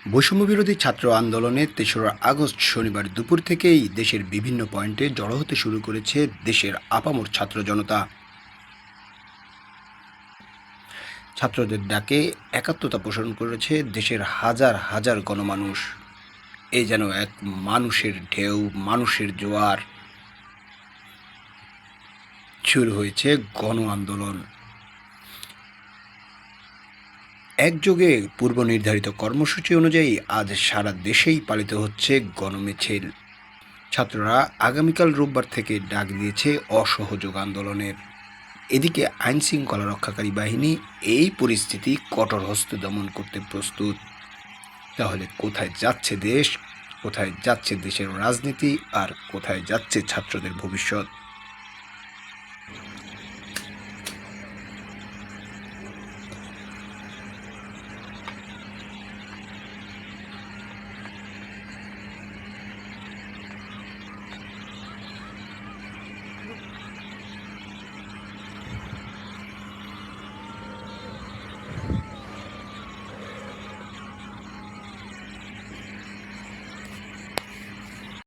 বৈষম্যবিরোধী ছাত্র আন্দোলনে ৩রা আগস্ট শনিবার দুপুর থেকেই দেশের বিভিন্ন পয়েন্টে জড়ো হতে শুরু করেছে দেশের আপামর ছাত্র জনতা। ছাত্রদের ডাকে একাত্মতা পোষণ করেছে দেশের হাজার হাজার গণমানুষ। এ যেন এক মানুষের ঢেউ, মানুষের জোয়ার। শুরু হয়েছে গণ আন্দোলন। একযোগে পূর্ব নির্ধারিত কর্মসূচি অনুযায়ী আজ সারা দেশেই পালিত হচ্ছে গণমিছিল। ছাত্ররা আগামীকাল রোববার থেকে ডাক দিয়েছে অসহযোগ আন্দোলনের। এদিকে আইনশৃঙ্খলা রক্ষাকারী বাহিনী এই পরিস্থিতি কঠোর হস্তে দমন করতে প্রস্তুত। তাহলে কোথায় যাচ্ছে দেশ, কোথায় যাচ্ছে দেশের রাজনীতি, আর কোথায় যাচ্ছে ছাত্রদের ভবিষ্যৎ?